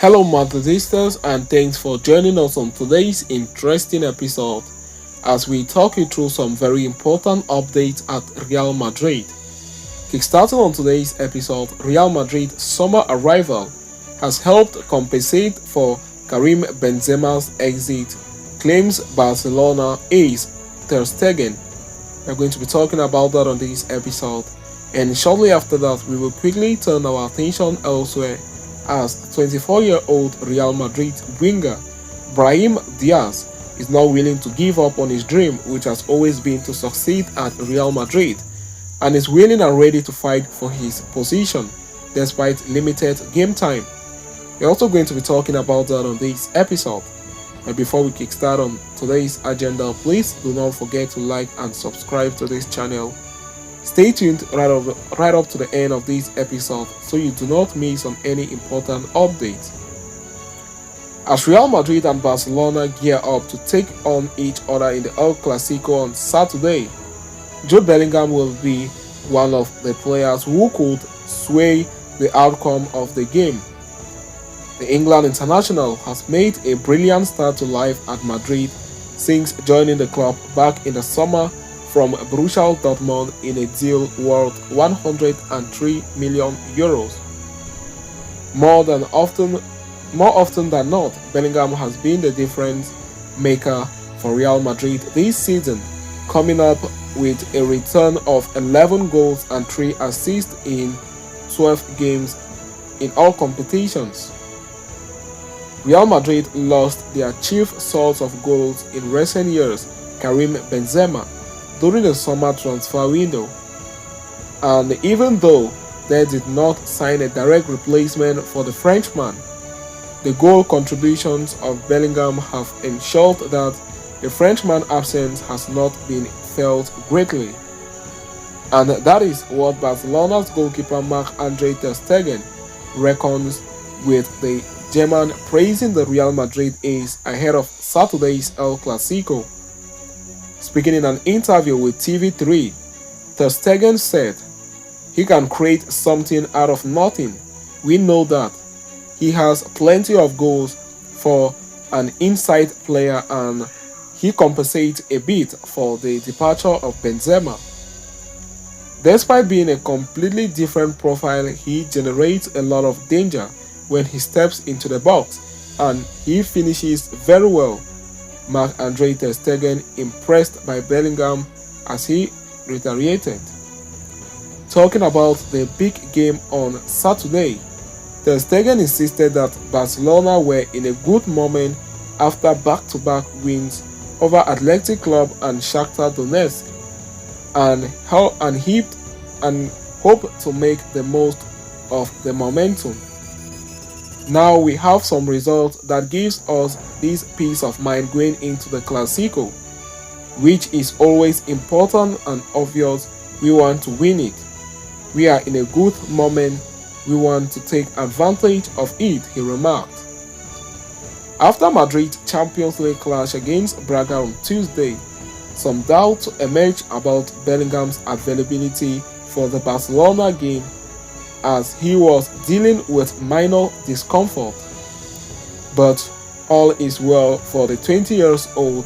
Hello, Madridistas, and thanks for joining us on today's interesting episode as we talk you through some very important updates at Real Madrid. Kickstarting on today's episode, Real Madrid's summer arrival has helped compensate for Karim Benzema's exit, claims Barcelona ace Ter Stegen. We're going to be talking about that on this episode, and shortly after that, we will quickly turn our attention elsewhere as 24-year-old Real Madrid winger Brahim Diaz is not willing to give up on his dream, which has always been to succeed at Real Madrid, and is willing and ready to fight for his position despite limited game time. We're also going to be talking about that on this episode. But before we kickstart on today's agenda, please do not forget to like and subscribe to this channel. Stay tuned right up to the end of this episode so you do not miss on any important updates. As Real Madrid and Barcelona gear up to take on each other in the El Clasico on Saturday, Jude Bellingham will be one of the players who could sway the outcome of the game. The England international has made a brilliant start to life at Madrid since joining the club back in the summer from Borussia Dortmund in a deal worth €103 million. More often than not, Bellingham has been the difference maker for Real Madrid this season, coming up with a return of 11 goals and 3 assists in 12 games in all competitions. Real Madrid lost their chief source of goals in recent years, Karim Benzema, during the summer transfer window, and even though they did not sign a direct replacement for the Frenchman, the goal contributions of Bellingham have ensured that the Frenchman's absence has not been felt greatly. And that is what Barcelona's goalkeeper Marc-Andre Ter Stegen reckons, with the German praising the Real Madrid ace ahead of Saturday's El Clasico. Speaking in an interview with TV3, Ter Stegen said, "He can create something out of nothing. We know that. He has plenty of goals for an inside player, and he compensates a bit for the departure of Benzema. Despite being a completely different profile, he generates a lot of danger when he steps into the box, and he finishes very well." Marc-Andre Ter Stegen impressed by Bellingham as he reiterated. Talking about the big game on Saturday, Ter Stegen insisted that Barcelona were in a good moment after back-to-back wins over Athletic Club and Shakhtar Donetsk, and hoped to make the most of the momentum. "Now we have some results that gives us this peace of mind going into the Clasico, which is always important and obvious. We want to win it. We are in a good moment. We want to take advantage of it," he remarked. After Madrid's Champions League clash against Braga on Tuesday, some doubts emerged about Bellingham's availability for the Barcelona game, as he was dealing with minor discomfort. But all is well for the 20-year-old,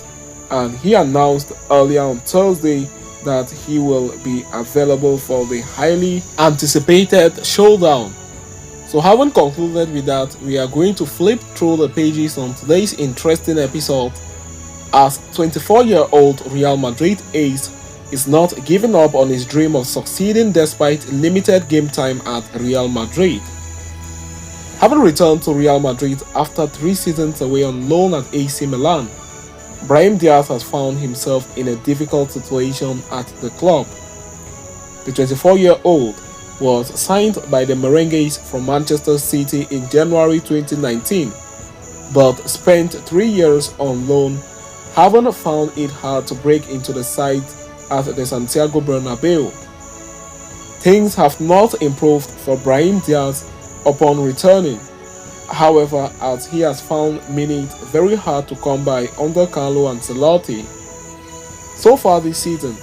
and he announced earlier on Thursday that he will be available for the highly anticipated showdown. So having concluded with that, we are going to flip through the pages on today's interesting episode, as 24-year-old Real Madrid ace is not giving up on his dream of succeeding despite limited game time at Real Madrid. Having returned to Real Madrid after 3 seasons away on loan at AC Milan, Brahim Diaz has found himself in a difficult situation at the club. The 24-year-old was signed by the Merengues from Manchester City in January 2019, but spent 3 years on loan, having found it hard to break into the side at the Santiago Bernabeu. Things have not improved for Brahim Diaz upon returning, however, as he has found minutes very hard to come by under Carlo Ancelotti. So far this season,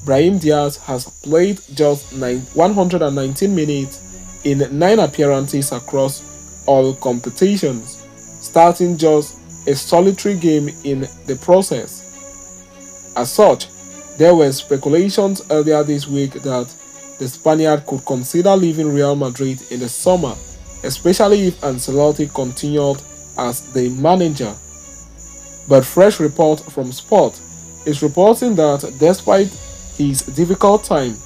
Brahim Diaz has played just 119 minutes in 9 appearances across all competitions, starting just a solitary game in the process. As such, there were speculations earlier this week that the Spaniard could consider leaving Real Madrid in the summer, especially if Ancelotti continued as the manager. But fresh report from Sport is reporting that despite his difficult time,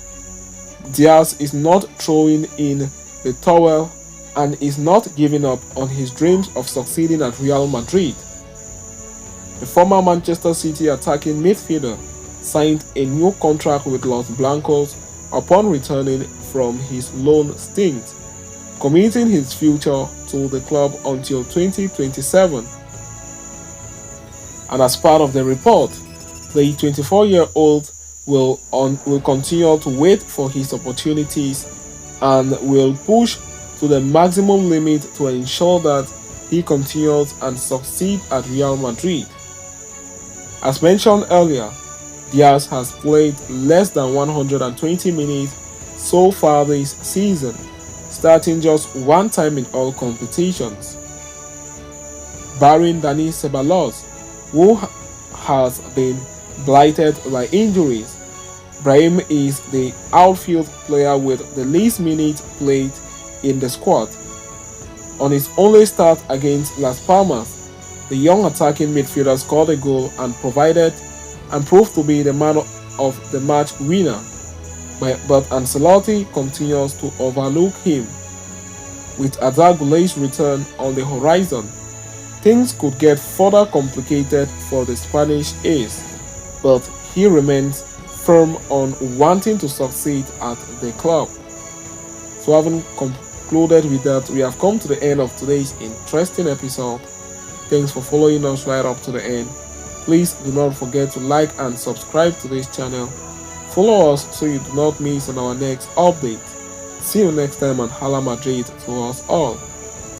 Diaz is not throwing in the towel and is not giving up on his dreams of succeeding at Real Madrid. The former Manchester City attacking midfielder signed a new contract with Los Blancos upon returning from his loan stint, committing his future to the club until 2027. And as part of the report, the 24-year-old will continue to wait for his opportunities and will push to the maximum limit to ensure that he continues and succeeds at Real Madrid. As mentioned earlier, Diaz has played less than 120 minutes so far this season, starting just one time in all competitions. Barring Dani Ceballos, who has been blighted by injuries, Brahim is the outfield player with the least minutes played in the squad. On his only start against Las Palmas, the young attacking midfielder scored a goal and proved to be the man of the match winner. But Ancelotti continues to overlook him. With Arda Güler's return on the horizon, things could get further complicated for the Spanish ace, but he remains firm on wanting to succeed at the club. So having concluded with that, we have come to the end of today's interesting episode. Thanks for following us right up to the end. Please do not forget to like and subscribe to this channel. Follow us so you do not miss on our next update. See you next time, and Hala Madrid to us all.